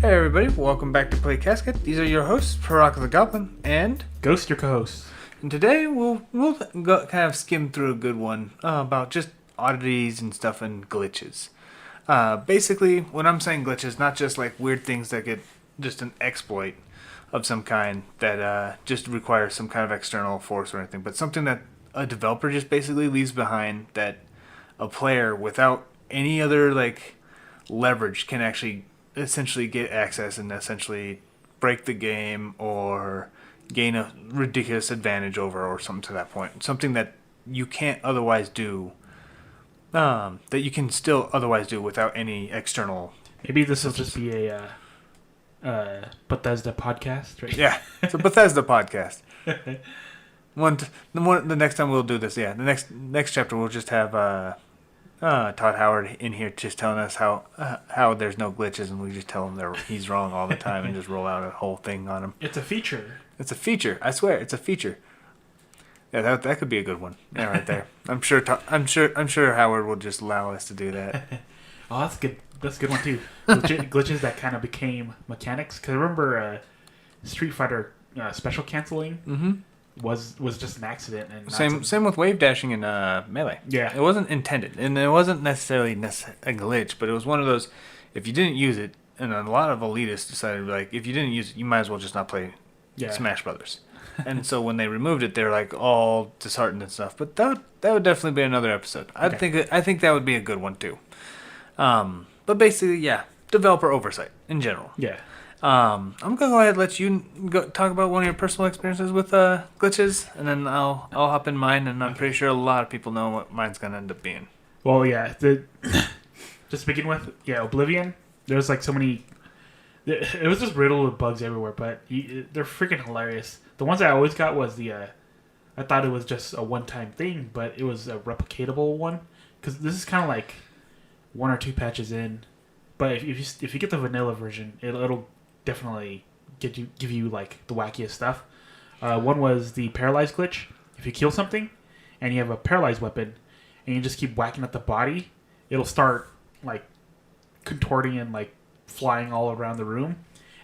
Hey everybody, welcome back to Play Casket. These are your hosts, Paraka the Goblin, and Ghost, your co-host. and today we'll go, kind of skim through a good one about just oddities and stuff and glitches. Basically, when I'm saying glitches, not just like weird things that get just an exploit of some kind that just requires some kind of external force or anything, but something that a developer just basically leaves behind that a player without any other like leverage can actually essentially get access and essentially break the game or gain a ridiculous advantage over or something to that point. Something that you can't otherwise do, that you can still otherwise do without any external. Maybe this will just be a Bethesda podcast, right? Yeah, it's a Bethesda podcast. The next time we'll do this, yeah, the next chapter we'll just have Todd Howard in here just telling us how there's no glitches and we just tell him he's wrong all the time and just roll out a whole thing on him. It's a feature. It's a feature. I swear, it's a feature. Yeah, that could be a good one. Yeah, right there. I'm sure Howard will just allow us to do that. Oh, that's good. That's a good one too. Glitches that kind of became mechanics. Because I remember Street Fighter special canceling was just an accident. And Same with wave dashing in Melee. Yeah, it wasn't intended, and it wasn't necessarily a glitch, but it was one of those. If you didn't use it, and a lot of elitists decided like if you didn't use it, you might as well just not play Smash Brothers. And so when they removed it, they're like all disheartened and stuff. But that would definitely be another episode. I think that would be a good one too. But basically, yeah, developer oversight in general. Yeah. I'm gonna go ahead and let you talk about one of your personal experiences with glitches, and then I'll hop in mine, and I'm pretty sure a lot of people know what mine's gonna end up being. Well, yeah. Just to begin with, yeah, Oblivion. There's like so many. It was just riddled with bugs everywhere, but they're freaking hilarious. The ones I always got was I thought it was just a one-time thing, but it was a replicatable one. Because this is kind of like 1 or 2 patches in, but if you get the vanilla version, it'll definitely give you like the wackiest stuff. One was the paralyzed glitch. If you kill something and you have a paralyzed weapon and you just keep whacking at the body, it'll start like contorting and like flying all around the room.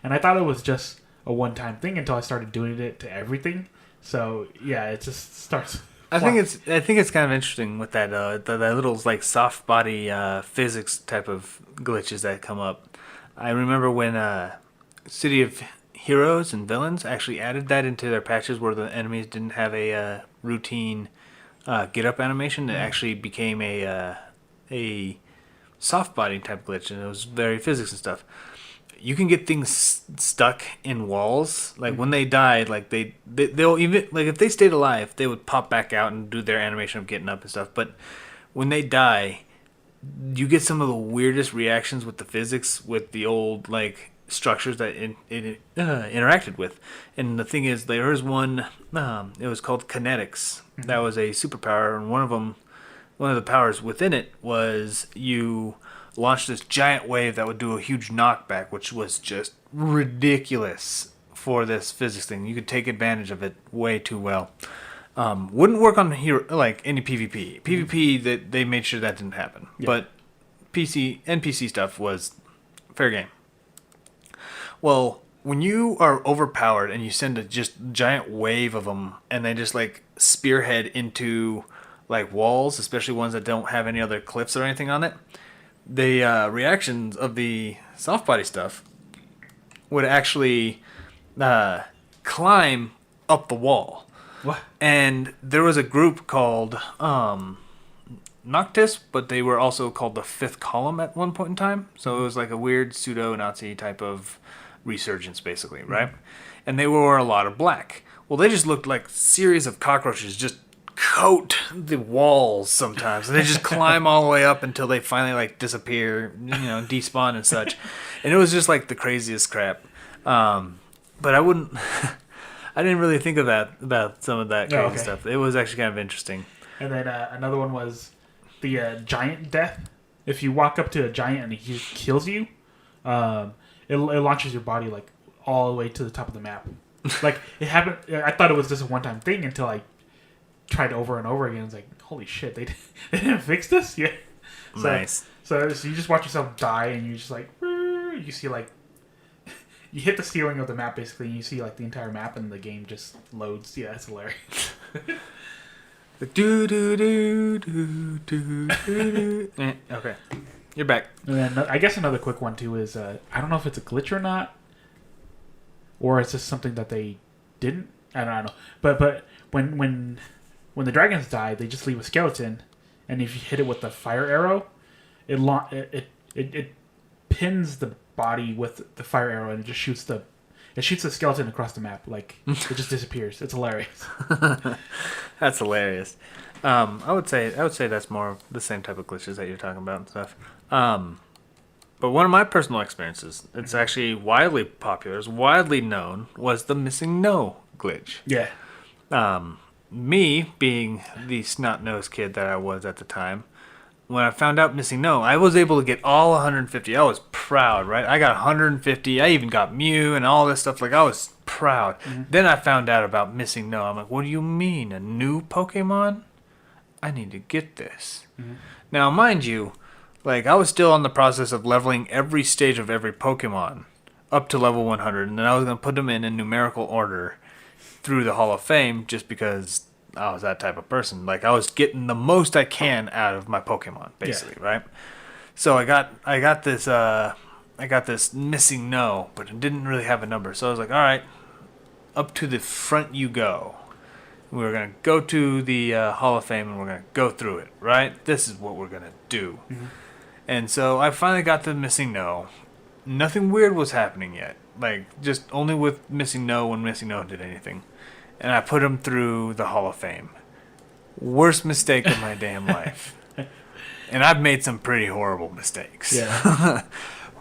And I thought it was just a one-time thing until I started doing it to everything. So yeah, it just starts. I think it's kind of interesting with that that little like soft body physics type of glitches that come up. I remember when City of Heroes and Villains actually added that into their patches where the enemies didn't have a routine get up animation. It actually became a soft body type glitch, and it was very physics and stuff. You can get things stuck in walls. Like when they died, like they'll even like if they stayed alive, they would pop back out and do their animation of getting up and stuff. But when they die, you get some of the weirdest reactions with the physics with the old like structures that it interacted with. And the thing is, there was one. It was called kinetics. That was a superpower, and one of the powers within it was you launched this giant wave that would do a huge knockback, which was just ridiculous for this physics thing. You could take advantage of it way too well. Wouldn't work on like any PvP. PvP, that they made sure that didn't happen. Yeah. But NPC stuff was fair game. Well, when you are overpowered and you send a just giant wave of them, and they just like spearhead into like walls, especially ones that don't have any other cliffs or anything on it, the reactions of the soft body stuff would actually climb up the wall. What? And there was a group called Noctis, but they were also called the Fifth Column at one point in time. So it was like a weird pseudo-Nazi type of resurgence, basically, right? And they wore a lot of black. Well, they just looked like a series of cockroaches just coat the walls sometimes, and they just climb all the way up until they finally like disappear, despawn and such. And it was just like the craziest crap. But I didn't really think about some of that crazy stuff. It was actually kind of interesting. And then another one was the giant death. If you walk up to a giant and he kills you, it launches your body like all the way to the top of the map. Like it happened. I thought it was just a one-time thing until I tried over and over again. It's like, holy shit, they didn't fix this? Yeah. Nice. So you just watch yourself die, and you just like, you see like you hit the ceiling of the map basically, and you see like the entire map, and the game just loads. Yeah, it's hilarious. The do do do do do do. Okay, you're back. And then I guess another quick one too is I don't know if it's a glitch or not, or it's just something that they didn't. I don't know. But when the dragons die, they just leave a skeleton, and if you hit it with the fire arrow, it pins the body with the fire arrow, and it just shoots the skeleton across the map. Like it just disappears. It's hilarious. That's hilarious. I would say that's more the same type of glitches that you're talking about and stuff. But one of my personal experiences, it's actually widely popular, is widely known, was the missing no glitch. Yeah. Me being the snot-nosed kid that I was at the time, when I found out missing no, I was able to get all 150. I was proud, right? I got 150. I even got Mew and all this stuff. Like, I was proud. Mm-hmm. Then I found out about missing no. I'm like, what do you mean? A new Pokemon? I need to get this. Mm-hmm. Now, mind you, like, I was still on the process of leveling every stage of every Pokemon up to level 100. And then I was going to put them in numerical order through the Hall of Fame just because I was that type of person. Like, I was getting the most I can out of my Pokemon, basically, right? So I got this missing no, but it didn't really have a number. So I was like, all right, up to the front you go. We were going to go to the Hall of Fame and we're going to go through it, right? This is what we're going to do. Mm-hmm. And so I finally got the missing no. Nothing weird was happening yet. Like, just only with missing no when missing no did anything. And I put him through the Hall of Fame. Worst mistake of my damn life. And I've made some pretty horrible mistakes. Yeah.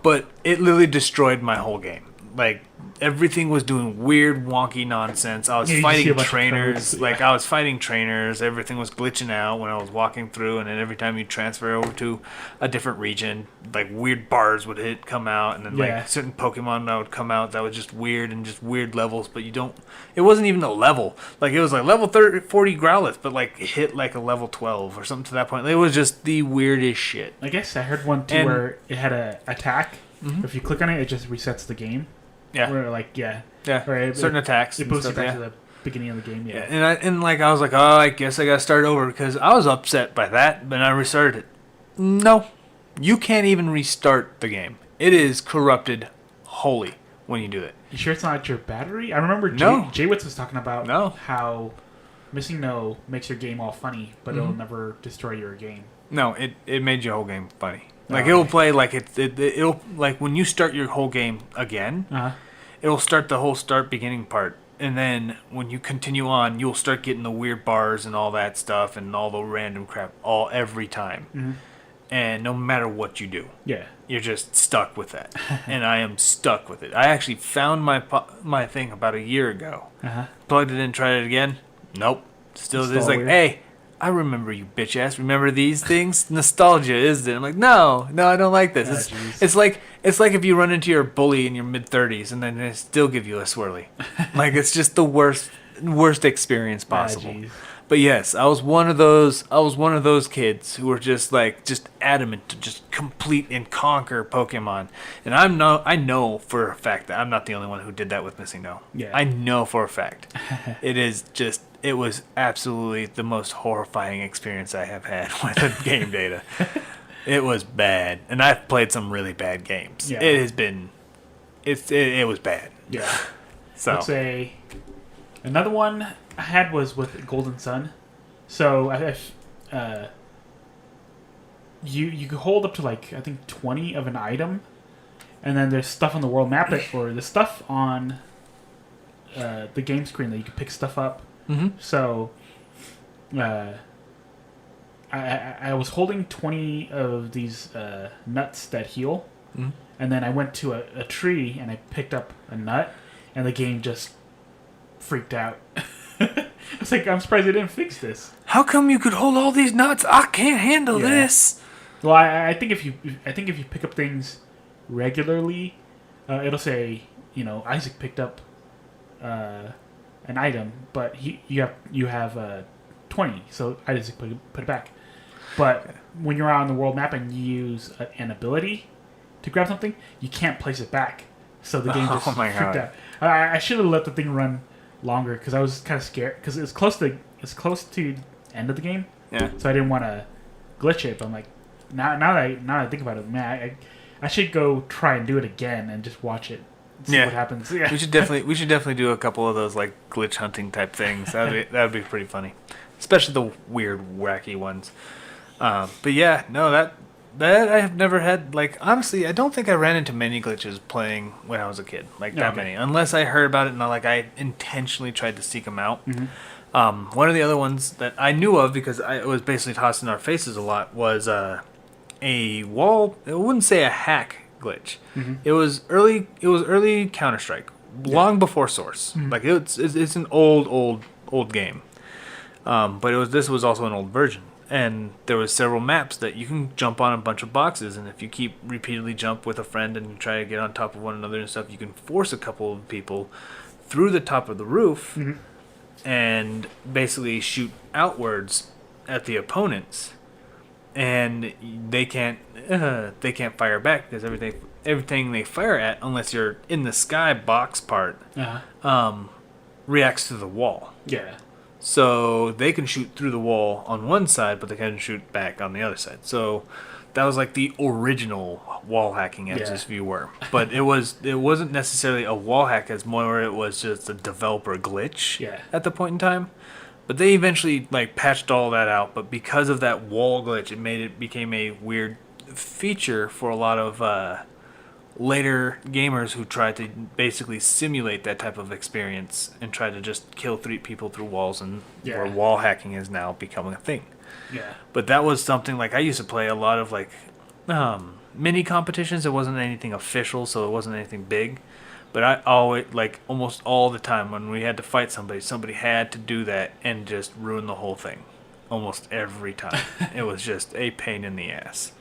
But it literally destroyed my whole game. Like, everything was doing weird, wonky nonsense. I was fighting trainers. Like, I was fighting trainers. Everything was glitching out when I was walking through. And then every time you transfer over to a different region, like, weird bars would come out. And then, like, certain Pokemon that would come out that was just weird and just weird levels. But it wasn't even a level. Like, it was like level 40 Growlithe, but, like, it hit, like, a level 12 or something to that point. It was just the weirdest shit. I guess I heard one, too, where it had an attack. Mm-hmm. If you click on it, it just resets the game. Yeah. Where, like, certain attacks. It boosts you back to the beginning of the game. Yeah. And I was like, oh, I guess I got to start over because I was upset by that, but I restarted it. No, you can't even restart the game. It is corrupted wholly when you do it. You sure it's not your battery? I remember Jaywitz was talking about how missing no makes your game all funny, but it'll never destroy your game. No, it made your whole game funny. Like, it'll play like it'll like when you start your whole game again, it'll start the whole beginning part. And then when you continue on, you'll start getting the weird bars and all that stuff and all the random crap every time. Mm-hmm. And no matter what you do, you're just stuck with that. And I am stuck with it. I actually found my thing about a year ago. Plugged it in, tried it again. Nope. Still it's like, weird. Hey, I remember you, bitch ass. Remember these things? Nostalgia, isn't it? I'm like, no, I don't like this. It's like if you run into your bully in your mid-30s and then they still give you a swirly. Like, it's just the worst experience possible. But yes, I was one of those kids who were just adamant to just complete and conquer Pokemon. And I know for a fact that I'm not the only one who did that with Missing No. Yeah. I know for a fact. It was absolutely the most horrifying experience I have had with the game data. It was bad. And I've played some really bad games. Yeah. It was bad. Yeah. So let's say another one I had was with Golden Sun. So you could hold up to like I think 20 of an item, and then there's stuff on the world map or the stuff on the game screen that you can pick stuff up. Mm-hmm. So I was holding 20 of these nuts that heal, and then I went to a tree and I picked up a nut, and the game just freaked out. I was like, I'm surprised they didn't fix this. How come you could hold all these nuts? I can't handle this. Well, I think if you pick up things regularly, it'll say, Isaac picked up an item, but you have 20, so Isaac put it back. But when you're out on the world map and you use an ability to grab something, you can't place it back. So the game just Oh my freaked God. out. I should have let the thing run longer because I was kind of scared because it's close to the end of the game, Yeah. so I didn't want to glitch it. But I'm like, now that I think about it, man, I should go try and do it again and just watch it, see Yeah. what happens. Yeah, We should definitely do a couple of those like glitch hunting type things. That'd be pretty funny, especially the weird, wacky ones. But yeah, no, that I have never had. Like honestly, I don't think I ran into many glitches playing when I was a kid. Like that Okay. many, unless I heard about it and like I intentionally tried to seek them out. Mm-hmm. One of the other ones that I knew of because it was basically tossed in our faces a lot was a wall. I wouldn't say a hack glitch. Mm-hmm. It was early Counter Strike, long before Source. Mm-hmm. Like it's an old game. But this was also an old version, and there was several maps that you can jump on a bunch of boxes, and if you keep repeatedly jump with a friend and you try to get on top of one another and stuff, you can force a couple of people through the top of the roof Mm-hmm. and basically shoot outwards at the opponents, and they can't fire back because everything they fire at, unless you're in the sky box part, reacts to the wall. Yeah, So they can shoot through the wall on one side, but they can shoot back on the other side. So that was like the original wall hacking, as Yeah. if you were. But it wasn't necessarily a wall hack, as more it was just a developer glitch Yeah. at the point in time. But they eventually like patched all that out. But because of that wall glitch, it became a weird feature for a lot of later gamers who tried to basically simulate that type of experience and try to just kill 3 people through walls, and Yeah. where wall hacking is now becoming a thing. yeah, But that was something like I used to play a lot of like mini competitions. It wasn't anything official, so it wasn't anything big. But I always, like almost all the time when we had to fight somebody had to do that and just ruin the whole thing. Almost every time. It was just a pain in the ass.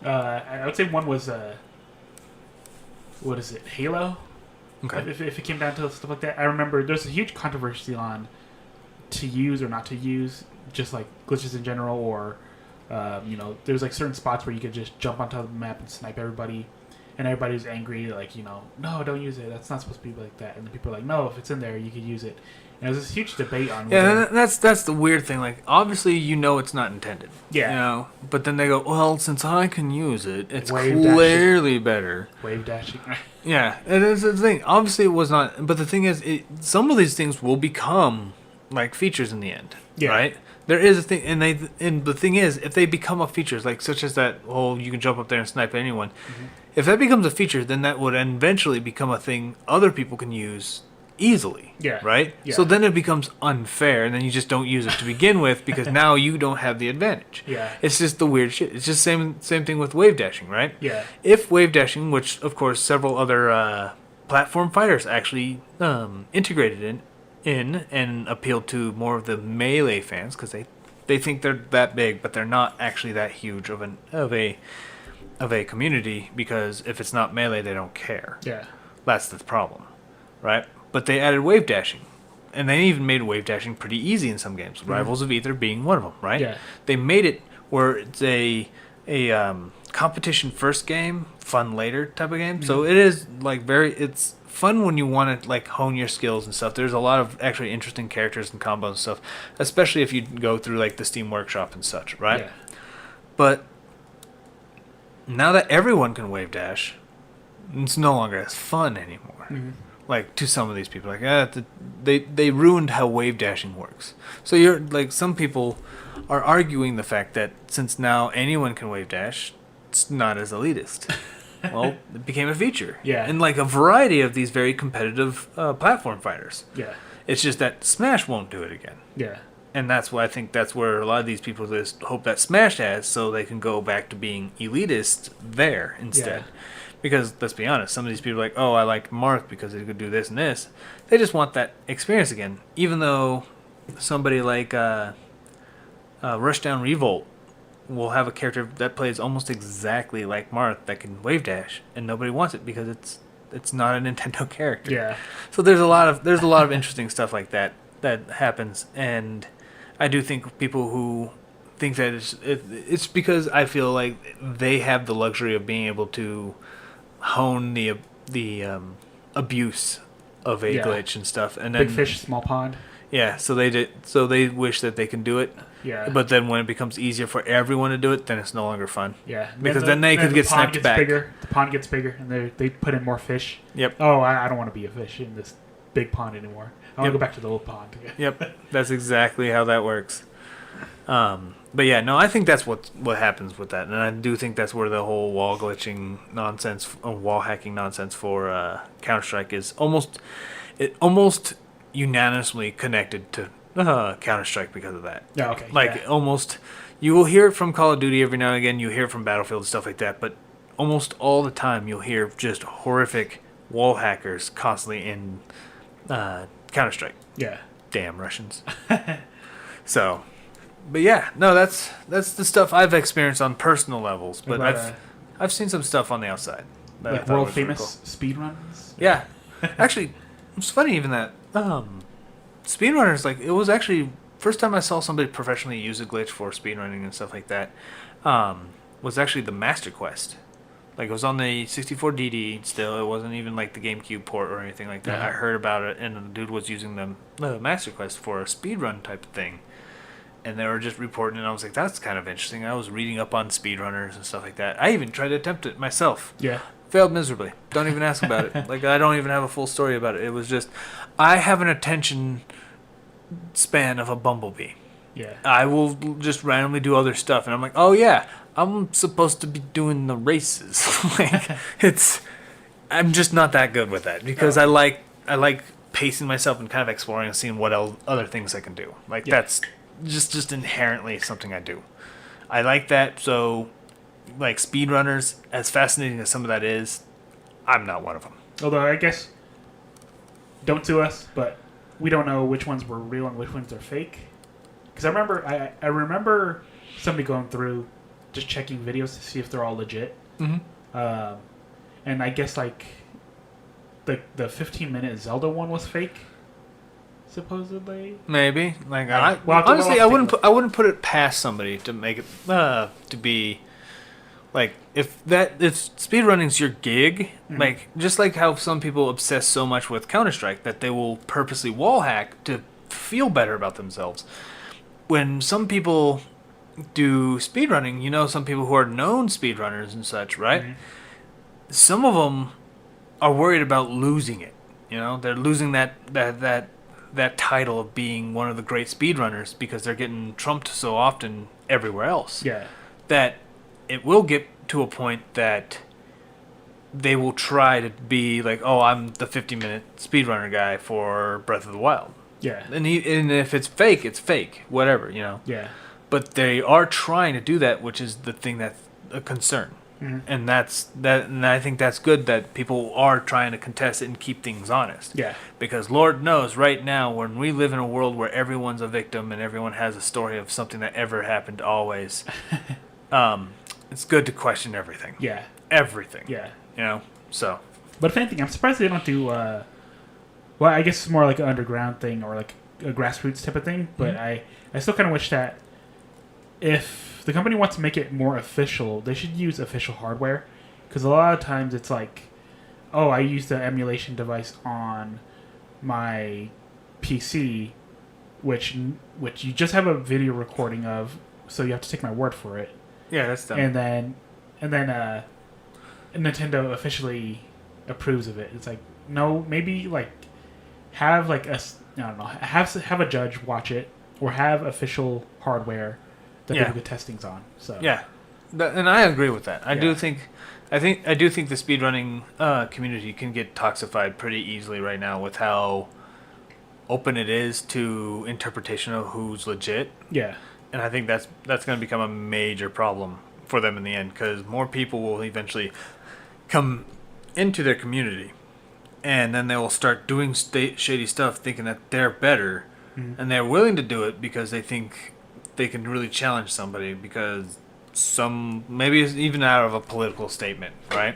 I would say one was what is it, Halo? Okay. If it came down to stuff like that, I remember there's a huge controversy on to use or not to use, just like glitches in general, or there's like certain spots where you could just jump onto the map and snipe everybody, and everybody's angry, like no, don't use it. That's not supposed to be like that. And the people are like, no, if it's in there, you could use it. And there's this huge debate on Yeah, that's the weird thing. Like, obviously, it's not intended. Yeah. But then they go, well, since I can use it, it's Wave dash. clearly better. wave dashing. Yeah, and that's the thing. Obviously, it was not. But the thing is, some of these things will become like features in the end. Yeah. Right. There is a thing, and the thing is, if they become a feature, like such as that whole you can jump up there and snipe anyone, if that becomes a feature, then that would eventually become a thing other people can use easily. Yeah. Right. Yeah. So then it becomes unfair, and then you just don't use it to begin with because now you don't have the advantage. Yeah. It's just the weird shit. It's just same thing with wave dashing, right? Yeah. If wave dashing, which of course several other platform fighters actually integrated in and appealed to more of the melee fans because they think they're that big, but they're not actually that huge of a community, because if it's not melee, they don't care. Yeah. That's the problem, right? But they added wave dashing, and they even made wave dashing pretty easy in some games. Rivals of Ether being one of them, right? Yeah. They made it where it's a competition first game, fun later type of game. So it is like it's fun when you want to like hone your skills and stuff. There's a lot of actually interesting characters and combos and stuff, especially if you go through like the Steam Workshop and such, right? Yeah. But now that everyone can wave dash, it's no longer as fun anymore. Mm-hmm. Like to some of these people, like they ruined how wave dashing works. So you're like, some people are arguing the fact that since now anyone can wave dash, it's not as elitist. Well, it became a feature. Yeah. And like a variety of these very competitive platform fighters. Yeah. It's just that Smash won't do it again. Yeah. And that's why I think that's where a lot of these people just hope that Smash has, so they can go back to being elitist there instead. Yeah. Because let's be honest, some of these people are like, oh, I liked Marth because he could do this and this. They just want that experience again. Even though somebody like Rushdown Revolt will have a character that plays almost exactly like Marth that can wave dash, and nobody wants it because it's not a Nintendo character. Yeah. So there's a lot of interesting stuff like that happens, and I do think people who think that it's because I feel like they have the luxury of being able to hone abuse of a Yeah. glitch and stuff, and then Big fish, small pond. yeah, so they did. So they wish that they can do it, Yeah. but then when it becomes easier for everyone to do it, then it's no longer fun. Yeah. Because then they could the get pond snapped gets back. Bigger. The pond gets bigger, and they put in more fish. Yep. Oh, I don't want to be a fish in this big pond anymore. I want Yep. to go back to the old pond. Yep, that's exactly how that works. But yeah, no, I think that's what happens with that, and I do think that's where the whole wall glitching nonsense, wall hacking nonsense for Counter Strike is almost unanimously connected to Counter Strike because of that. Yeah. Okay. Like yeah. almost, you will hear it from Call of Duty every now and again. You hear it from Battlefield and stuff like that, but almost all the time you'll hear just horrific wall hackers constantly in Counter Strike. Yeah. Damn Russians. So, but yeah, no, that's the stuff I've experienced on personal levels. But About, I've seen some stuff on the outside. That I like thought world was really famous cool. speed runs. Yeah, actually, it's funny even that speedrunners, like, it was actually first time I saw somebody professionally use a glitch for speedrunning and stuff like that. Was actually the Master Quest. Like, it was on the 64DD still. It wasn't even like the GameCube port or anything like that. Yeah. I heard about it, and the dude was using the Master Quest for a speedrun type of thing. And they were just reporting, and I was like, that's kind of interesting. I was reading up on speedrunners and stuff like that. I even tried to attempt it myself. Yeah. Failed miserably. Don't even ask about it. Like, I don't even have a full story about it. It was just, I have an attention span of a bumblebee. Yeah. I will just randomly do other stuff, and I'm like, oh yeah, I'm supposed to be doing the races. Like, I'm just not that good with that because I like pacing myself and kind of exploring and seeing what other things I can do. Like, Yeah. that's just inherently something I do. I like that. So, like, speedrunners, as fascinating as some of that is, I'm not one of them. Although I guess don't sue us, but we don't know which ones were real and which ones are fake. Because I remember somebody going through just checking videos to see if they're all legit. Mm-hmm. And I guess like the 15-minute Zelda one was fake, supposedly. Maybe. Like, We'll have to honestly, take I a wouldn't look. I wouldn't put it past somebody to make it to be like, if speedrunning's your gig, Mhm. like, just like how some people obsess so much with Counter-Strike that they will purposely wall hack to feel better about themselves. When some people do speedrunning, some people who are known speedrunners and such, right? Mhm. Some of them are worried about losing it. They're losing that title of being one of the great speedrunners because they're getting trumped so often everywhere else. Yeah. That it will get to a point that they will try to be like, oh, I'm the 50-minute speedrunner guy for Breath of the Wild. Yeah. And if it's fake, it's fake. Whatever, Yeah. But they are trying to do that, which is the thing that's a concern. Mhm. And and I think that's good that people are trying to contest it and keep things honest. Yeah. Because Lord knows right now, when we live in a world where everyone's a victim and everyone has a story of something that ever happened always, it's good to question everything. Yeah. Everything. Yeah. So. But if anything, I'm surprised they don't do. Well, I guess it's more like an underground thing or like a grassroots type of thing. But Mhm. I still kind of wish that if the company wants to make it more official, they should use official hardware. Because a lot of times it's like, oh, I used the emulation device on my PC, which you just have a video recording of, so you have to take my word for it. Yeah, that's dumb. And then Nintendo officially approves of it. It's like, no, maybe like have like I don't know, have a judge watch it or have official hardware that Yeah. they do the testings on. So Yeah, and I agree with that. I Yeah. do think the speedrunning community can get toxified pretty easily right now with how open it is to interpretation of who's legit, yeah, and I think that's going to become a major problem for them in the end because more people will eventually come into their community, and then they will start doing shady stuff, thinking that they're better, Mhm. and they're willing to do it because they think they can really challenge somebody because maybe it's even out of a political statement, right?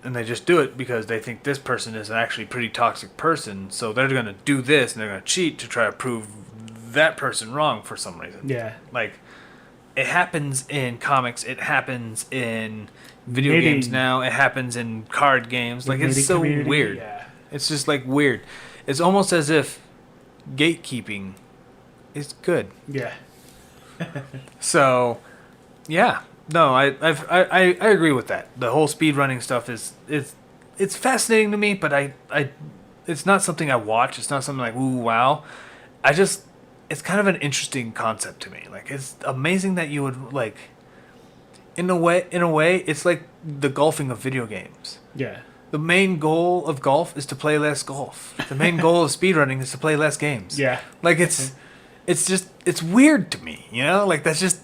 And they just do it because they think this person is an actually pretty toxic person, so they're going to do this and they're going to cheat to try to prove that person wrong for some reason. yeah, Like, it happens in comics. It happens in video Knitting. games now. It happens in card games. The Like, it's knitting so community, weird. Yeah. It's just like weird. It's almost as if gatekeeping is good. Yeah. So, yeah, no, I agree with that. The whole speedrunning stuff it's fascinating to me, but I it's not something I watch. It's not something like ooh wow. It's kind of an interesting concept to me. Like, it's amazing that you would like. In a way, it's like the golfing of video games. Yeah. The main goal of golf is to play less golf. The main goal of speedrunning is to play less games. Yeah. Like, it's it's weird to me, you know? Like, that's just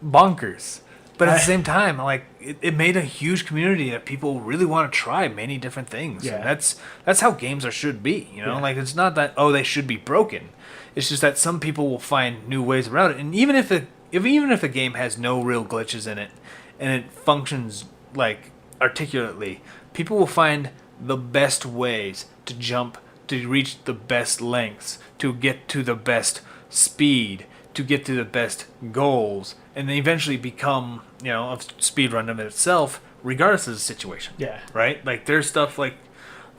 bonkers. But at the same time, like, it made a huge community that people really want to try many different things. Yeah. And that's how games should be, you know? Yeah. Like, it's not that, oh, they should be broken. It's just that some people will find new ways around it. And even if a game has no real glitches in it and it functions, like, articulately, people will find the best ways to jump, to reach the best lengths, to get to the best speed, to get to the best goals, and then eventually become, you know, a speedrun of itself, regardless of the situation. Yeah. Right? Like, there's stuff like,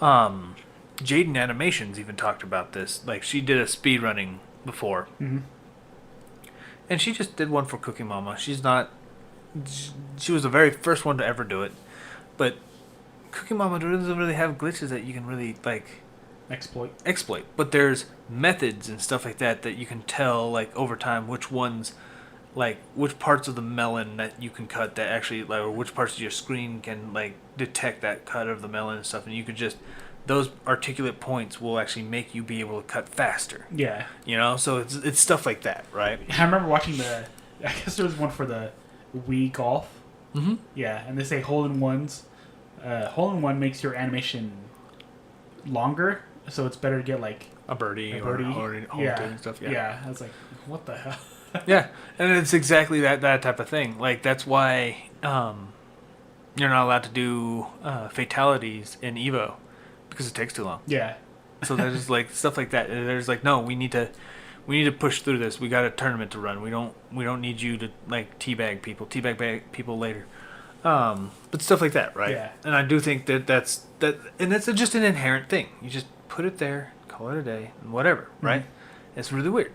Jaden Animations even talked about this. Like, she did a speedrunning before. Mm-hmm. And she just did one for Cookie Mama. She was the very first one to ever do it. But Cookie Mama doesn't really have glitches that you can really, like, exploit. But there's methods and stuff like that you can tell, like, over time which ones, like, which parts of the melon that you can cut that actually, like, or which parts of your screen can, like, detect that cut of the melon and stuff. And you could just, those articulate points will actually make you be able to cut faster. Yeah. You know? So it's stuff like that, right? I remember watching I guess there was one for the Wii Golf. Mm-hmm. Yeah, and they say hole-in-ones. Hole-in-one makes your animation longer, so it's better to get, like, A birdie. Or yeah. and stuff. Yeah. I was like, what the hell? Yeah, and it's exactly that type of thing. Like, that's why you're not allowed to do fatalities in Evo, because it takes too long. Yeah. So there's like stuff like that. There's like, no, we need to push through this. We got a tournament to run. We don't need you to, like, teabag people later. But stuff like that, right? Yeah. And I do think that's and it's just an inherent thing. You just put it there, call it a day, and whatever, right? It's really weird.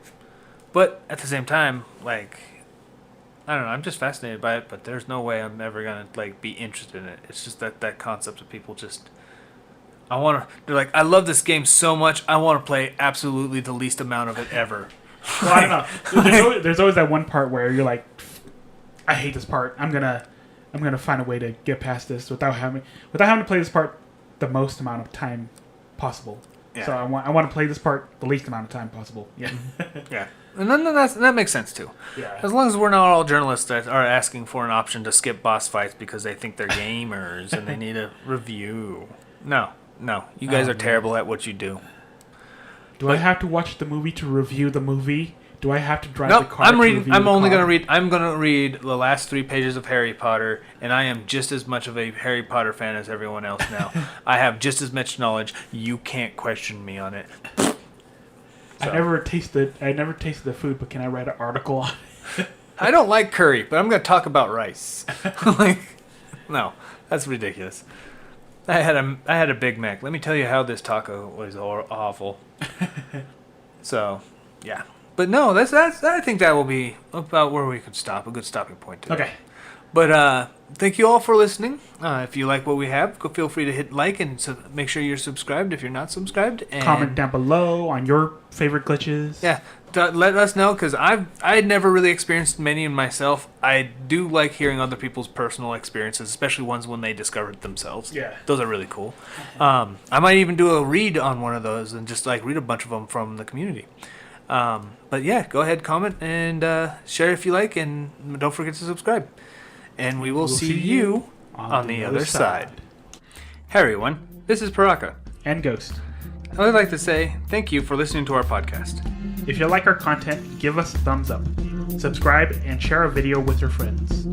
But at the same time, like, I don't know, I'm just fascinated by it, but there's no way I'm ever gonna, like, be interested in it. It's just that concept of people just, they're like, I love this game so much, I want to play absolutely the least amount of it ever. Well, I don't know. There's always that one part where you're like, I hate this part. I'm gonna find a way to get past this without having to play this part the most amount of time possible. Yeah. So I want to play this part the least amount of time possible. Yeah. Yeah. And then that makes sense too. Yeah. As long as we're not all journalists that are asking for an option to skip boss fights because they think they're gamers and they need a review. No. You guys are terrible at what you do. Do I have to watch the movie to review the movie? Do I have to drive Nope, the car? I'm to reading. review I'm the only car? gonna read the last 3 pages of Harry Potter, and I am just as much of a Harry Potter fan as everyone else now. I have just as much knowledge. You can't question me on it. I never tasted the food, but can I write an article on it? I don't like curry, but I'm gonna talk about rice. Like, no, that's ridiculous. I had a Big Mac. Let me tell you how this taco was awful. So, yeah. But no, that's I think that will be about where we could stop. A good stopping point today. Okay. But thank you all for listening. If you like what we have, feel free to hit like and make sure you're subscribed if you're not subscribed. And Comment down below on your favorite glitches. Yeah, let us know, because I had never really experienced many myself. I do like hearing other people's personal experiences, especially ones when they discovered themselves. Yeah. Those are really cool. I might even do a read on one of those and just, like, read a bunch of them from the community. But yeah, go ahead, comment, and share if you like, and don't forget to subscribe. And we will see you on the other side. Hey everyone, this is Paraka. And Ghost. I would like to say thank you for listening to our podcast. If you like our content, give us a thumbs up. Subscribe and share our video with your friends.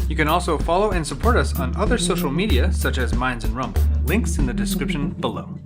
You can also follow and support us on other social media such as Minds and Rumble. Links in the description below.